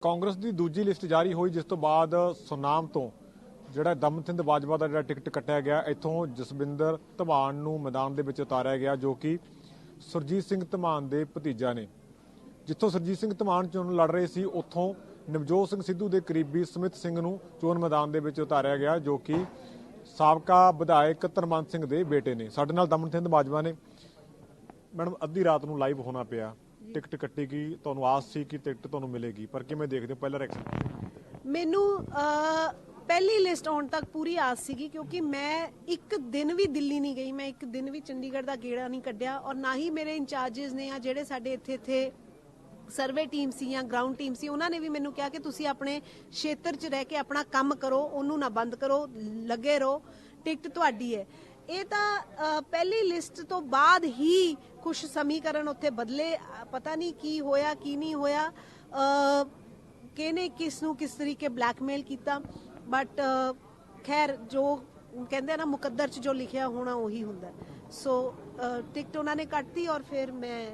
ਕਾਂਗਰਸ ਦੀ ਦੂਜੀ ਲਿਸਟ ਜਾਰੀ ਹੋਈ ਜਿਸ ਤੋਂ ਬਾਅਦ ਸੁਨਾਮ ਤੋਂ ਜਿਹੜਾ ਦਮਨਚੰਦ ਬਾਜਵਾ ਦਾ ਜਿਹੜਾ ਟਿਕਟ ਕੱਟਿਆ ਗਿਆ, ਇੱਥੋਂ ਜਸਵਿੰਦਰ ਧਮਾਨ ਨੂੰ ਮੈਦਾਨ ਦੇ ਵਿੱਚ ਉਤਾਰਿਆ ਗਿਆ ਜੋ ਕਿ ਸੁਰਜੀਤ ਸਿੰਘ ਧਮਾਨ ਦੇ ਭਤੀਜਾ ਨੇ। ਜਿੱਥੋਂ ਸੁਰਜੀਤ ਸਿੰਘ ਧਮਾਨ ਚੋਣ ਲੜ ਰਹੇ ਸੀ ਉੱਥੋਂ ਨਵਜੋਤ ਸਿੰਘ ਸਿੱਧੂ ਦੇ ਕਰੀਬੀ ਸਮਿਤ ਸਿੰਘ ਨੂੰ ਚੋਣ ਮੈਦਾਨ ਦੇ ਵਿੱਚ ਉਤਾਰਿਆ ਗਿਆ ਜੋ ਕਿ ਸਾਬਕਾ ਵਿਧਾਇਕ ਧਰਮੰਤ ਸਿੰਘ ਦੇ ਬੇਟੇ ਨੇ। ਸਾਡੇ ਨਾਲ ਦਮਨਚੰਦ ਬਾਜਵਾ ਨੇ। ਮੈਡਮ, ਅੱਧੀ ਰਾਤ ਨੂੰ ਲਾਈਵ ਹੋਣਾ ਪਿਆ, ਟਿਕਟ ਕੱਟੀ ਗਈ, ਤੁਹਾਨੂੰ ਆਸ ਸੀ ਕਿ ਟਿਕਟ ਤੁਹਾਨੂੰ ਮਿਲੇਗੀ, ਪਰ ਕਿਵੇਂ ਦੇਖਦੇ ਹੋ ਪਹਿਲਾ ਰਿਐਕਸ਼ਨ? ਮੈਨੂੰ ਪਹਿਲੀ ਲਿਸਟ ਆਉਣ ਤੱਕ ਪੂਰੀ ਆਸ ਸੀਗੀ ਕਿਉਂਕਿ ਮੈਂ ਇੱਕ ਦਿਨ ਵੀ ਦਿੱਲੀ ਨਹੀਂ ਗਈ, ਮੈਂ ਇੱਕ ਦਿਨ ਵੀ ਚੰਡੀਗੜ੍ਹ ਦਾ ਗੇੜਾ ਨਹੀਂ ਕੱਢਿਆ ਔਰ ਨਾ ਹੀ ਮੇਰੇ ਇੰਚਾਰਜਸ ਨੇ ਜਾਂ ਜਿਹੜੇ ਸਾਡੇ ਇੱਥੇ ਸਰਵੇ ਟੀਮ ਸੀ ਜਾਂ ਗਰਾਊਂਡ ਟੀਮ ਸੀ ਉਹਨਾਂ ਨੇ ਵੀ ਮੈਨੂੰ ਕਿਹਾ ਕਿ ਤੁਸੀਂ ਆਪਣੇ ਖੇਤਰ 'ਚ ਰਹਿ ਕੇ ਆਪਣਾ ਕੰਮ ਕਰੋ, ਉਹਨੂੰ ਨਾ ਬੰਦ ਕਰੋ, ਲੱਗੇ ਰਹੋ, ਟਿਕਟ ਤੁਹਾਡੀ ਹੈ। ਇਹ ਤਾਂ ਪਹਿਲੀ ਲਿਸਟ ਤੋਂ ਬਾਅਦ ਹੀ ਕੁਝ ਸਮੀਕਰਨ ਉੱਥੇ ਬਦਲੇ, ਪਤਾ ਨਹੀਂ ਕੀ ਹੋਇਆ ਕੀ ਨਹੀਂ ਹੋਇਆ, ਕਿਹਨੇ ਕਿਸ ਨੂੰ ਕਿਸ ਤਰੀਕੇ ਬਲੈਕਮੇਲ ਕੀਤਾ, ਬਟ ਖੈਰ ਜੋ ਕਹਿੰਦੇ ਨਾ ਮੁਕੱਦਰ 'ਚ ਜੋ ਲਿਖਿਆ ਹੋਣਾ ਉਹੀ ਹੁੰਦਾ। ਸੋ ਟਿਕਟ ਉਹਨਾਂ ਨੇ ਕੱਟਤੀ ਔਰ ਫਿਰ ਮੈਂ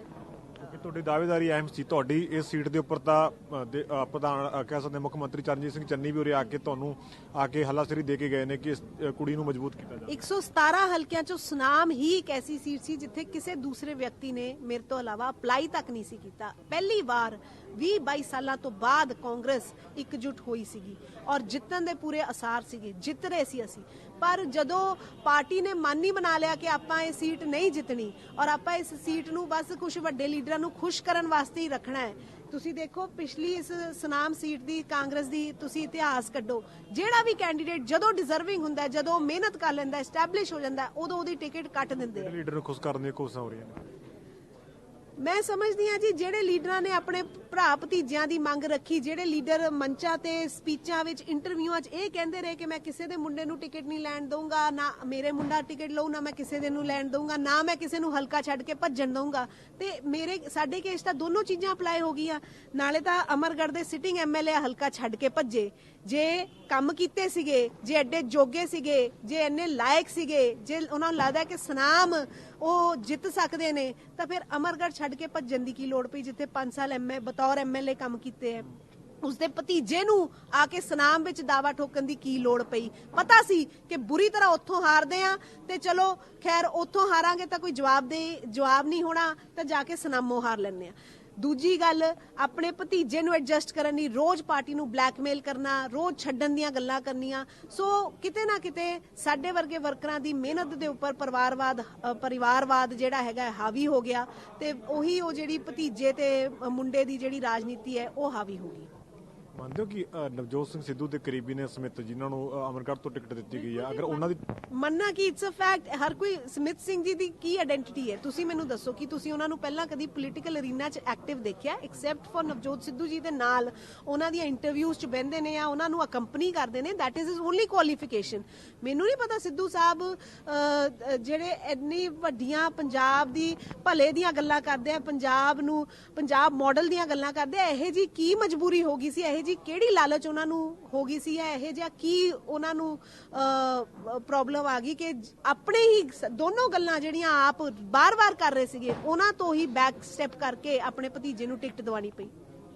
ਤੁਹਾਡੀ ਦਾਅਵੇਦਾਰੀ ਅਹਿਮ ਸੀ। ਤੁਹਾਡੀ ਇਸ ਸੀਟ ਦੇ ਉੱਪਰ ਤਾਂ ਪ੍ਰਧਾਨ ਕਹਿ ਸਕਦੇ ਮੁੱਖ ਮੰਤਰੀ ਚਰਨਜੀਤ ਸਿੰਘ ਚੰਨੀ ਵੀ ਉਰੇ ਆ ਕੇ ਤੁਹਾਨੂੰ ਆ ਕੇ ਹੱਲਾਸ਼ੇਰੀ ਦੇ ਕੇ ਗਏ ਨੇ ਕਿ ਇਸ ਕੁੜੀ ਨੂੰ ਮਜ਼ਬੂਤ ਕੀਤਾ ਜਾਵੇ। 117 ਹਲਕਿਆਂ ਚੋਂ ਸੁਨਾਮ ਹੀ ਇੱਕ ਐਸੀ ਸੀਟ ਸੀ ਜਿੱਥੇ ਕਿਸੇ ਦੂਸਰੇ ਵਿਅਕਤੀ ਨੇ ਮੇਰੇ ਤੋਂ ਇਲਾਵਾ ਅਪਲਾਈ ਤੱਕ ਨਹੀਂ ਸੀ ਕੀਤਾ। ਪਹਿਲੀ ਵਾਰ 20-22 ਸਾਲਾਂ ਤੋਂ ਬਾਅਦ ਕਾਂਗਰਸ ਇਕਜੁੱਟ ਹੋਈ ਸੀਗੀ ਔਰ ਜਿੱਤਣ ਦੇ ਪੂਰੇ ਅਸਾਰ ਸੀਗੇ, ਜਿੱਤ ਰਹੇ ਸੀ ਅਸੀਂ। ਪਰ ਜਦੋਂ ਪਾਰਟੀ ਨੇ ਮਨ ਹੀ ਬਣਾ ਲਿਆ ਕਿ ਆਪਾਂ ਇਹ ਸੀਟ ਨਹੀਂ ਜਿੱਤਣੀ ਔਰ ਆਪਾਂ ਇਸ ਸੀਟ ਨੂੰ ਬਸ ਕੁਝ ਵੱਡੇ ਲੀਡਰਾਂ ਨੂੰ ਖੁਸ਼ ਕਰਨ ਵਾਸਤੇ ਹੀ ਰੱਖਣਾ ਹੈ। ਤੁਸੀਂ ਦੇਖੋ ਪਿਛਲੀ ਇਸ ਸੁਨਾਮ ਸੀਟ ਦੀ ਕਾਂਗਰਸ ਦੀ ਤੁਸੀਂ ਇਤਿਹਾਸ ਕੱਢੋ, ਜਿਹੜਾ ਵੀ ਕੈਂਡੀਡੇਟ ਜਦੋਂ ਡਿਜ਼ਰਵਿੰਗ ਹੁੰਦਾ, ਜਦੋਂ ਮਿਹਨਤ ਕਰ ਲੈਂਦਾ, ਐਸਟੈਬਲਿਸ਼ ਹੋ ਜਾਂਦਾ, ਉਦੋਂ ਉਹਦੀ ਟਿਕਟ ਕੱਟ ਦਿੰਦੇ ਆ। ਲੀਡਰ ਨੂੰ ਖੁਸ਼ ਕਰਨ ਦੀਆਂ ਕੋਸ਼ਿਸ਼ਾਂ ਹੋ ਰਹੀਆਂ ਨੇ। ਮੈਂ ਸਮਝਦੀ ਹਾਂ ਜੀ ਜਿਹੜੇ ਲੀਡਰਾਂ ਨੇ ਆਪਣੇ ਭਰਾ ਭਤੀਜਿਆਂ ਦੀ ਮੰਗ ਰੱਖੀ, ਜਿਹੜੇ ਲੀਡਰ ਮੰਚਾਂ ਤੇ ਸਪੀਚਾਂ ਵਿੱਚ ਇੰਟਰਵਿਊਆਂ 'ਚ ਇਹ ਕਹਿੰਦੇ ਰਹੇ ਕਿ ਮੈਂ ਕਿਸੇ ਦੇ ਮੁੰਡੇ ਨੂੰ ਟਿਕਟ ਨਹੀਂ ਲੈਣ ਦਊਂਗਾ, ਨਾ ਮੇਰੇ ਮੁੰਡਾ ਟਿਕਟ ਲਊ, ਨਾ ਮੈਂ ਕਿਸੇ ਦੇ ਨੂੰ ਲੈਣ ਦਊਂਗਾ, ਨਾ ਮੈਂ ਕਿਸੇ ਨੂੰ ਹਲਕਾ ਛੱਡ ਕੇ ਭੱਜਣ ਦਊਂਗਾ, ਤੇ ਸਾਡੇ ਕੇਸ ਤਾਂ ਦੋਨੋਂ ਚੀਜ਼ਾਂ ਅਪਲਾਈ ਹੋ ਗਈਆਂ। ਨਾਲੇ ਤਾਂ ਅਮਰਗੜ੍ਹ ਦੇ ਸਿਟਿੰਗ ਐਮਐਲਏ ਹਲਕਾ ਛੱਡ ਕੇ ਭੱਜੇ, ਜੇ ਕੰਮ ਕੀਤੇ ਸੀਗੇ, ਜੇ ਐਡੇ ਜੋਗੇ ਸੀਗੇ, ਜੇ ਇੰਨੇ ਲਾਇਕ ਸੀਗੇ, ਜੇ ਉਹਨਾਂ ਨੂੰ ਲੱਗਦਾ ਕਿ ਸੁਨਾਮ ਉਹ ਜਿੱਤ ਸਕਦੇ ਨੇ, ਤਾਂ ਫਿਰ ਅਮਰਗੜ੍ਹ ਛੱਡ ਕੇ ਭੱਜਣ ਦੀ ਕੀ ਲੋੜ ਪਈ ਜਿੱਥੇ 5 ਸਾਲ ਬਤੌਰ ਐਮਐਲਏ ਕੰਮ ਕੀਤੇ ਹੈ। ਉਸਦੇ ਭਤੀਜੇ ਨੂੰ ਆ ਕੇ ਸੁਨਾਮ ਵਿੱਚ ਦਾਵਾ ਠੋਕਣ ਦੀ ਕੀ ਲੋੜ ਪਈ? ਪਤਾ ਸੀ ਕਿ ਬੁਰੀ ਤਰ੍ਹਾਂ ਉੱਥੋਂ ਹਾਰਦੇ ਆ ਤੇ ਚਲੋ ਖੈਰ ਉੱਥੋਂ ਹਾਰਾਂਗੇ ਤਾਂ ਕੋਈ ਜਵਾਬ ਨਹੀਂ ਹੋਣਾ, ਤਾਂ ਜਾ ਕੇ ਸੁਨਾਮੋਂ ਹਾਰ ਲੈਂਦੇ ਆ। ਦੂਜੀ ਗੱਲ, ਆਪਣੇ ਭਤੀਜੇ ਨੂੰ ਐਡਜਸਟ ਕਰਨ ਲਈ ਰੋਜ਼ ਪਾਰਟੀ ਨੂੰ ਬਲੈਕਮੇਲ ਕਰਨਾ, ਰੋਜ਼ ਛੱਡਣ ਦੀਆਂ ਗੱਲਾਂ ਕਰਨੀਆਂ। ਸੋ ਕਿਤੇ ਨਾ ਕਿਤੇ ਸਾਡੇ ਵਰਗੇ ਵਰਕਰਾਂ ਦੀ ਮਿਹਨਤ ਦੇ ਉੱਪਰ ਪਰਿਵਾਰਵਾਦ ਜਿਹੜਾ ਹੈਗਾ ਹਾਵੀ ਹੋ ਗਿਆ ਤੇ ਉਹੀ ਉਹ ਜਿਹੜੀ ਭਤੀਜੇ ਤੇ ਮੁੰਡੇ ਦੀ ਜਿਹੜੀ ਰਾਜਨੀਤੀ ਹੈ ਉਹ ਹਾਵੀ ਹੋ ਗਈ। ਮੰਨਦੇ ਹੋ ਕਿ ਨਵਜੋਤ ਸਿੰਘ ਸਿੱਧੂ ਦੇ ਕਰੀਬੀ ਨੇ ਸਮਿਤ ਜਿਨ੍ਹਾਂ ਨੂੰ ਅਮਰਗੜ੍ਹ ਤੋਂ ਟਿਕਟ ਦਿੱਤੀ ਗਈ ਹੈ, ਅਗਰ ਉਹਨਾਂ ਦੀ ਮੰਨਣਾ ਕਿ ਇਟਸ ਅ ਫੈਕਟ, ਹਰ ਕੋਈ ਸਮਿਤ ਸਿੰਘ ਜੀ ਦੀ ਕੀ ਆਇਡੈਂਟੀਟੀ ਹੈ? ਤੁਸੀਂ ਮੈਨੂੰ ਦੱਸੋ ਕਿ ਤੁਸੀਂ ਉਹਨਾਂ ਨੂੰ ਪਹਿਲਾਂ ਕਦੀ ਪੋਲੀਟੀਕਲ ਅਰੀਨਾ 'ਚ ਐਕਟਿਵ ਦੇਖਿਆ? ਐਕਸੈਪਟ ਫॉर ਨਵਜੋਤ ਸਿੱਧੂ ਜੀ ਦੇ ਨਾਲ ਉਹਨਾਂ ਦੀਆਂ ਇੰਟਰਵਿਊਜ਼ 'ਚ ਬਹਿੰਦੇ ਨੇ ਜਾਂ ਉਹਨਾਂ ਨੂੰ ਅਕੰਪਨੀ ਕਰਦੇ ਨੇ, that is his only qualification. ਮੈਨੂੰ ਨਹੀਂ ਪਤਾ ਸਿੱਧੂ ਸਾਹਿਬ ਜਿਹੜੇ ਇੰਨੀ ਵੱਡੀਆਂ ਪੰਜਾਬ ਦੀ ਭਲੇ ਦੀਆਂ ਗੱਲਾਂ ਕਰਦੇ ਆ, ਪੰਜਾਬ ਮਾਡਲ ਦੀਆਂ ਗੱਲਾਂ ਕਰਦੇ ਆ, ਇਹੋ ਜੀ ਕੀ ਮਜਬੂਰੀ ਹੋ ਗਈ ਸੀ, ਇਹੋ ਜੀ ਕਿਹੜੀ ਲਾਲਚ ਉਹਨਾਂ ਨੂੰ ਹੋ ਗਈ ਸੀ, ਇਹੋ ਜਿਹਾ ਕੀ ਉਹਨਾਂ ਨੂੰ ਪ੍ਰੋਬਲਮ ਆ ਗਈ ਕਿ ਆਪਣੇ ਹੀ ਦੋਨੋਂ ਗੱਲਾਂ ਜਿਹੜੀਆਂ ਆਪ ਬਾਰ-ਬਾਰ ਕਰ ਰਹੇ ਸੀਗੇ ਉਹਨਾਂ ਤੋਂ ਹੀ ਬੈਕ ਸਟੈਪ ਕਰਕੇ ਆਪਣੇ ਭਤੀਜੇ ਨੂੰ ਟਿਕਟ ਦਿਵਾਉਣੀ ਪਈ।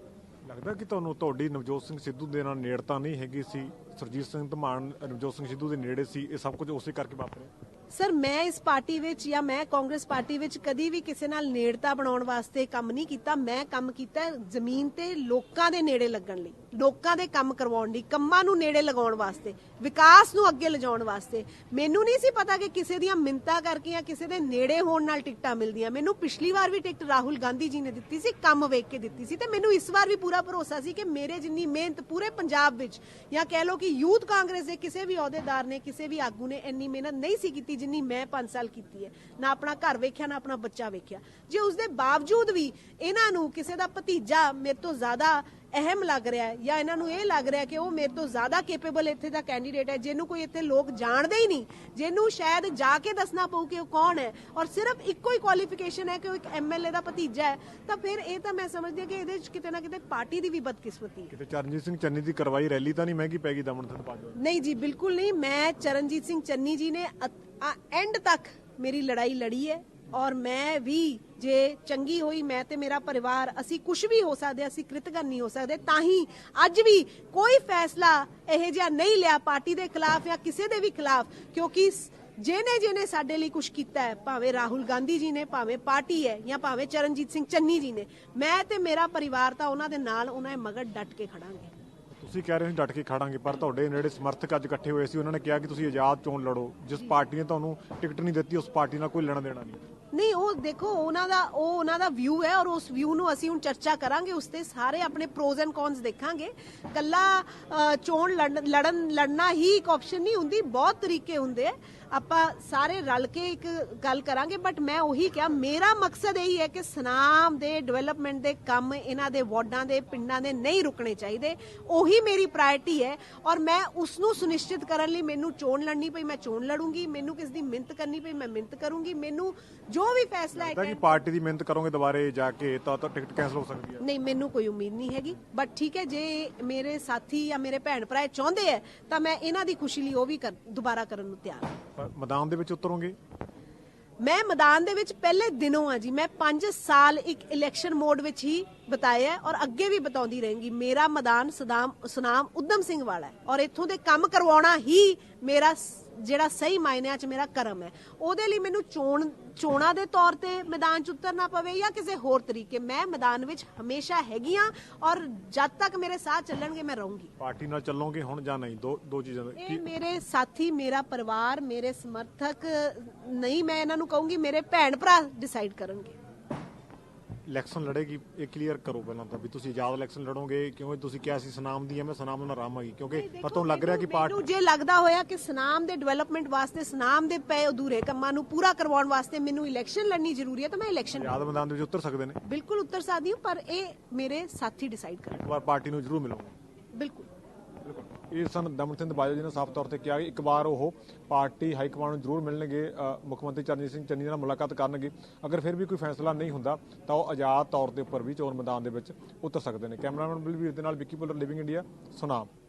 ਲੱਗਦਾ ਕਿ ਤੁਹਾਡੀ ਨਵਜੋਤ ਸਿੰਘ ਸਿੱਧੂ ਦੇ ਨਾਲ ਨੇੜਤਾ ਨਹੀਂ ਹੈਗੀ ਸੀ, ਸੁਰਜੀਤ ਸਿੰਘ ਧਮਾਨ ਨਵਜੋਤ ਸਿੰਘ ਸਿੱਧੂ ਦੇ ਨੇੜੇ ਸੀ, ਇਹ ਸਭ ਕੁਝ ਉਸੇ ਕਰਕੇ ਵਾਪਰਿਆ? ਸਰ, ਮੈਂ ਇਸ ਪਾਰਟੀ ਵਿੱਚ ਜਾਂ ਮੈਂ ਕਾਂਗਰਸ ਪਾਰਟੀ ਵਿੱਚ ਕਦੀ ਵੀ ਕਿਸੇ ਨਾਲ ਨੇੜਤਾ ਬਣਾਉਣ ਵਾਸਤੇ ਕੰਮ ਨਹੀਂ ਕੀਤਾ। ਮੈਂ ਕੰਮ ਕੀਤਾ ਜ਼ਮੀਨ ਤੇ ਲੋਕਾਂ ਦੇ ਨੇੜੇ ਲੱਗਣ ਲਈ, ਲੋਕਾਂ ਦੇ ਕੰਮ ਕਰਵਾਉਣ ਲਈ, ਕੰਮਾਂ ਨੂੰ ਨੇੜੇ ਲਗਾਉਣ ਵਾਸਤੇ, ਵਿਕਾਸ ਨੂੰ ਅੱਗੇ ਲਿਜਾਉਣ ਵਾਸਤੇ। ਮੈਨੂੰ ਨਹੀਂ ਸੀ ਪਤਾ ਕਿ ਕਿਸੇ ਦੀਆਂ ਮਿੰਨਤਾਂ ਕਰਕੇ ਜਾਂ ਕਿਸੇ ਦੇ ਨੇੜੇ ਹੋਣ ਨਾਲ ਟਿਕਟਾਂ ਮਿਲਦੀਆਂ। ਮੈਨੂੰ ਪਿਛਲੀ ਵਾਰ ਵੀ ਟਿਕਟ ਰਾਹੁਲ ਗਾਂਧੀ ਜੀ ਨੇ ਦਿੱਤੀ ਸੀ, ਕੰਮ ਵੇਖ ਕੇ ਦਿੱਤੀ ਸੀ, ਤੇ ਮੈਨੂੰ ਇਸ ਵਾਰ ਵੀ ਪੂਰਾ ਭਰੋਸਾ ਸੀ ਕਿ ਮੇਰੇ ਜਿੰਨੀ ਮਿਹਨਤ ਪੂਰੇ ਪੰਜਾਬ ਵਿੱਚ ਜਾਂ ਕਹਿ ਲਓ ਕਿ ਯੂਥ ਕਾਂਗਰਸ ਦੇ ਕਿਸੇ ਵੀ ਅਹੁਦੇਦਾਰ ਨੇ, ਕਿਸੇ ਵੀ ਆਗੂ ਨੇ ਇੰਨੀ ਮਿਹਨਤ ਨਹੀਂ ਸੀ ਕੀਤੀ ਜਿੰਨੀ ਮੈਂ 5 ਸਾਲ ਕੀਤੀ ਹੈ। ਨਾ ਆਪਣਾ ਘਰ ਵੇਖਿਆ, ਨਾ ਆਪਣਾ ਬੱਚਾ ਵੇਖਿਆ। ਜੇ ਉਸਦੇ ਬਾਵਜੂਦ ਵੀ ਇਹਨਾਂ ਨੂੰ ਕਿਸੇ ਦਾ ਭਤੀਜਾ ਮੇਰੇ ਤੋਂ ਜ਼ਿਆਦਾ ਅਹਿਮ ਲੱਗ ਰਿਹਾ ਹੈ ਜਾਂ ਇਹਨਾਂ ਨੂੰ ਇਹ ਲੱਗ ਰਿਹਾ ਕਿ ਉਹ ਮੇਰੇ ਤੋਂ ਜ਼ਿਆਦਾ ਕੈਪੇਬਲ ਇੱਥੇ ਦਾ ਕੈਂਡੀਡੇਟ ਹੈ, ਜਿਹਨੂੰ ਕੋਈ ਇੱਥੇ ਲੋਕ ਜਾਣਦੇ ਹੀ ਨਹੀਂ, ਜਿਹਨੂੰ ਸ਼ਾਇਦ ਜਾ ਕੇ ਦੱਸਣਾ ਪਊ ਕਿ ਉਹ ਕੌਣ ਹੈ ਔਰ ਸਿਰਫ ਇੱਕੋ ਹੀ ਕੁਆਲੀਫਿਕੇਸ਼ਨ ਹੈ ਕਿ ਉਹ ਇੱਕ ਐਮਐਲਏ ਦਾ ਭਤੀਜਾ ਹੈ, ਤਾਂ ਫਿਰ ਇਹ ਤਾਂ ਮੈਂ ਸਮਝਦੀ ਹਾਂ ਕਿ ਇਹਦੇ 'ਚ ਕਿਤੇ ਨਾ ਕਿਤੇ ਪਾਰਟੀ ਦੀ ਵੀ ਬਦਕਿਸਮਤੀ ਹੈ। ਕਿਤੇ ਚਰਨਜੀਤ ਸਿੰਘ ਚੰਨੀ ਦੀ ਕਰਵਾਈ ਰੈਲੀ ਤਾਂ ਨਹੀਂ ਮਹਿੰਗੀ ਪੈ ਗਈ ਦਮਨਚੰਦ ਬਾਜਵਾ? ਨਹੀਂ ਜੀ, ਬਿਲਕੁਲ ਨਹੀਂ। ਮੈਂ ਚਰਨਜੀਤ ਸਿੰਘ ਚੰਨੀ ਜੀ ਨੇ ਐਂਡ ਤੱਕ ਮੇਰੀ ਲੜਾਈ ਲੜੀ ਹੈ, ਔਰ ਮੈਂ ਵੀ ਜੇ ਚੰਗੀ ਹੋਈ ਮੈਂ ਤੇ ਮੇਰਾ ਪਰਿਵਾਰ ਅਸੀਂ ਕੁਝ ਵੀ ਹੋ ਸਕਦੇ, ਅਸੀਂ ਕ੍ਰਿਤਗਨ ਨਹੀਂ ਹੋ ਸਕਦੇ। ਤਾਂ ਹੀ ਅੱਜ ਵੀ ਕੋਈ ਫੈਸਲਾ ਇਹ ਜਿਹਾ ਨਹੀਂ ਲਿਆ ਪਾਰਟੀ ਦੇ ਖਿਲਾਫ ਜਾਂ ਕਿਸੇ ਦੇ ਵੀ ਖਿਲਾਫ, ਕਿਉਂਕਿ ਜਿਹਨੇ ਸਾਡੇ ਲਈ ਕੁਝ ਕੀਤਾ ਹੈ, ਭਾਵੇਂ ਰਾਹੁਲ ਗਾਂਧੀ ਜੀ ਨੇ, ਭਾਵੇਂ ਪਾਰਟੀ ਹੈ ਜਾਂ ਭਾਵੇਂ ਚਰਨਜੀਤ ਸਿੰਘ ਚੰਨੀ ਜੀ ਨੇ, ਮੈਂ ਤੇ ਮੇਰਾ ਪਰਿਵਾਰ ਤਾਂ ਉਹਨਾਂ ਦੇ ਨਾਲ, ਉਹਨਾਂ ਦੇ ਮਗਰ ਡਟ ਕੇ ਖੜਾਂਗੇ। ਤੁਸੀਂ ਕਹਿ ਰਹੇ ਹੋ ਡਟ ਕੇ ਖੜਾਂਗੇ, ਪਰ ਤੁਹਾਡੇ ਜਿਹੜੇ ਸਮਰਥਕ ਅੱਜ ਇਕੱਠੇ ਹੋਏ ਸੀ ਉਹਨਾਂ ਨੇ ਕਿਹਾ ਕਿ ਤੁਸੀਂ ਆਜ਼ਾਦ ਚੋਣ ਲੜੋ। ਜਿਸ ਪਾਰਟੀ ਨੇ ਤੁਹਾਨੂੰ ਟਿਕਟ ਨਹੀਂ ਦਿੱਤੀ ਉਸ ਪਾਰਟੀ ਨਾਲ ਕੋਈ ਲੈਣਾ ਦੇਣਾ ਨਹੀਂ। ਨਹੀਂ, ਉਹ ਦੇਖੋ ਉਹਨਾਂ ਦਾ ਵਿਊ ਹੈ ਔਰ ਉਸ ਵਿਊ ਨੂੰ ਅਸੀਂ ਹੁਣ ਚਰਚਾ ਕਰਾਂਗੇ, ਉਸ ਤੇ ਸਾਰੇ ਆਪਣੇ ਪ੍ਰੋਜ਼ ਐਂਡ ਕੌਨਸ ਦੇਖਾਂਗੇ। ਕੱਲਾ ਚੋਣ ਲੜਨਾ ਹੀ ਇੱਕ ਆਪਸ਼ਨ ਨਹੀਂ ਹੁੰਦੀ, ਬਹੁਤ ਤਰੀਕੇ ਹੁੰਦੇ ਆ। ਆਪਾਂ ਸਾਰੇ ਰਲ ਕੇ ਇੱਕ ਗੱਲ ਕਰਾਂਗੇ। ਬਟ ਮੈਂ ਉਹੀ ਕਿਹਾ, ਮੇਰਾ ਮਕਸਦ ਇਹੀ ਹੈ ਕਿ ਸੁਨਾਮ ਦੇ ਡਿਵੈਲਪਮੈਂਟ ਦੇ ਕੰਮ ਇਹਨਾਂ ਦੇ ਵਾਰਡਾਂ ਦੇ ਪਿੰਡਾਂ ਦੇ ਨਹੀਂ ਰੁਕਣੇ ਚਾਹੀਦੇ। ਉਹੀ ਮੇਰੀ ਪ੍ਰਾਇੋਰਟੀ ਹੈ ਔਰ ਮੈਂ ਉਸ ਨੂੰ ਸੁਨਿਸ਼ਚਿਤ ਕਰਨ ਲਈ ਮੈਨੂੰ ਚੋਣ ਲੜਨੀ ਪਈ ਮੈਂ ਚੋਣ ਲੜੂੰਗੀ, ਮੈਨੂੰ ਕਿਸ ਦੀ ਮਿਹਨਤ ਕਰਨੀ ਪਈ ਮੈਂ ਮਿਹਨਤ ਕਰੂੰਗੀ। ਮੈਨੂੰ ਜੋ ਵੀ ਫੈਸਲਾ ਹੈ ਕਿ ਪਾਰਟੀ ਦੀ ਮਿਹਨਤ ਕਰੋਗੇ ਦੁਬਾਰੇ ਜਾ ਕੇ ਤਾਂ ਟਿਕਟ ਕੈਂਸਲ ਹੋ ਸਕਦੀ ਹੈ। ਨਹੀਂ, ਮੈਨੂੰ ਕੋਈ ਉਮੀਦ ਨਹੀਂ ਹੈਗੀ। ਬਟ ਠੀਕ ਹੈ, ਜੇ ਮੇਰੇ ਸਾਥੀ ਜਾਂ ਮੇਰੇ ਭੈਣ ਭਰਾ ਚਾਹੁੰਦੇ ਹੈ ਤਾਂ ਮੈਂ ਇਹਨਾਂ ਦੀ ਖੁਸ਼ੀ ਲਈ ਉਹ ਵੀ ਦੁਬਾਰਾ ਕਰਨ ਨੂੰ ਤਿਆਰ ਹਾਂ। ਮੈਦਾਨ ਦੇ ਵਿੱਚ ਉਤਰੋਗੇ? ਮੈਂ ਮੈਦਾਨ ਦੇ ਵਿੱਚ ਪਹਿਲੇ ਦਿਨੋਂ ਆ ਜੀ। ਮੈਂ 5 ਸਾਲ ਇੱਕ ਇਲੈਕਸ਼ਨ ਮੋਡ ਵਿੱਚ ਹੀ ਬਤਾਇਆ ਔਰ ਅੱਗੇ ਵੀ ਬਤਾਉਂਦੀ ਰਹੂੰਗੀ। ਮੇਰਾ ਮੈਦਾਨ ਸੁਨਾਮ ਉਦਮ ਸਿੰਘ ਵਾਲਾ ਹੈ ਔਰ ਇੱਥੋਂ ਦੇ ਕੰਮ ਕਰਵਾਉਣਾ ਹੀ ਮੇਰਾ ਜਿਹੜਾ ਸਹੀ ਮਾਇਨਿਆਂ 'ਚ ਮੇਰਾ ਕਰਮ ਹੈ। ਉਹਦੇ ਲਈ ਮੈਨੂੰ ਚੋਣਾਂ ਦੇ ਤੌਰ ਤੇ ਮੈਦਾਨ 'ਚ ਉਤਰਨਾ ਪਵੇ ਜਾਂ ਕਿਸੇ ਹੋਰ ਤਰੀਕੇ, ਮੈਂ ਮੈਦਾਨ ਵਿੱਚ ਹਮੇਸ਼ਾ ਹੈਗੀ ਹਾਂ ਔਰ ਜਦ ਤੱਕ ਮੇਰੇ ਸਾਥ ਚੱਲਣਗੇ ਮੈਂ ਰਹੂੰਗੀ। ਪਾਰਟੀ ਨਾਲ ਚੱਲੋਗੇ ਹੁਣ ਜਾਂ ਨਹੀਂ? ਦੋ ਚੀਜ਼ਾਂ ਇਹ ਮੇਰੇ ਸਾਥੀ, ਮੇਰਾ ਪਰਿਵਾਰ, ਮੇਰੇ ਸਮਰਥਕ ਨਹੀਂ, ਮੈਂ ਇਹਨਾਂ ਨੂੰ ਕਹੂੰਗੀ ਮੇਰੇ ਭੈਣ ਭਰਾ ਡਿਸਾਈਡ ਕਰਨਗੇ। ਇਲੈਕਸ਼ਨ ਲੜੇਗੀ ਇਹ ਕਲੀਅਰ ਕਰੋ ਪਹਿਲਾਂ ਤਾਂ, ਵੀ ਤੁਸੀਂ ਆਜ਼ਾਦ ਇਲੈਕਸ਼ਨ ਲੜੋਗੇ? ਕਿਉਂਕਿ ਤੁਸੀਂ ਕਿਹਾ ਸੀ ਸੁਨਾਮ ਦੀ ਹੈ, ਮੈਂ ਸੁਨਾਮ ਨਾਲ ਰਹਾਂਗੀ, ਕਿਉਂਕਿ ਪਰ ਤੁਹਾਨੂੰ ਲੱਗ ਰਿਹਾ ਕਿ ਮੈਨੂੰ ਜੇ ਲੱਗਦਾ ਹੋਇਆ ਕਿ ਸੁਨਾਮ ਦੇ ਡਿਵੈਲਪਮੈਂਟ ਵਾਸਤੇ, ਸੁਨਾਮ ਦੇ ਪਏ ਅਧੂਰੇ ਕੰਮਾਂ ਨੂੰ ਪੂਰਾ ਕਰਵਾਉਣ ਵਾਸਤੇ ਮੈਨੂੰ ਇਲੈਕਸ਼ਨ ਲੜਨੀ ਜ਼ਰੂਰੀ ਹੈ ਤਾਂ ਮੈਂ ਇਲੈਕਸ਼ਨ ਆਜ਼ਾਦ ਮੈਦਾਨ ਦੇ ਵਿੱਚ ਉਤਰ ਸਕਦੇ ਨੇ। ਬਿਲਕੁਲ ਉਤਰ ਸਕਦੀ ਹਾਂ, ਪਰ ਇਹ ਮੇਰੇ ਸਾਥੀ ਡਿਸਾਈਡ ਕਰਨ। ਇੱਕ ਵਾਰ ਪਾਰਟੀ ਨੂੰ ਜ਼ਰੂਰ ਮਿਲੂਗਾ। ਬਿਲਕੁਲ। ਇਹ ਸਨ ਦਮਨ ਸਿੰਘ ਬਾਜਵਾ ਜੀ ਨੇ ਸਾਫ਼ ਤੌਰ ਤੇ ਕਿਹਾ ਕਿ ਇੱਕ ਵਾਰ ਉਹ ਪਾਰਟੀ ਹਾਈ ਕਮਾਂਡ ਨੂੰ ਜ਼ਰੂਰ ਮਿਲਣਗੇ, ਮੁੱਖ ਮੰਤਰੀ ਚਰਨਜੀਤ ਸਿੰਘ ਚੰਨੀ ਨਾਲ ਮੁਲਾਕਾਤ ਕਰਨਗੇ। ਅਗਰ ਫਿਰ ਵੀ ਕੋਈ ਫੈਸਲਾ ਨਹੀਂ ਹੁੰਦਾ ਤਾਂ ਉਹ ਆਜ਼ਾਦ ਤੌਰ ਦੇ ਉੱਪਰ ਵੀ ਚੋਣ ਮੈਦਾਨ ਦੇ ਵਿੱਚ ਉਤਰ ਸਕਦੇ ਨੇ। ਕੈਮਰਾਮੈਨ ਬਲਵੀਰ ਦੇ ਨਾਲ ਵਿੱਕੀ ਪੁੱਲਰ, ਲਿਵਿੰਗ ਇੰਡੀਆ, ਸੁਨਾਮ।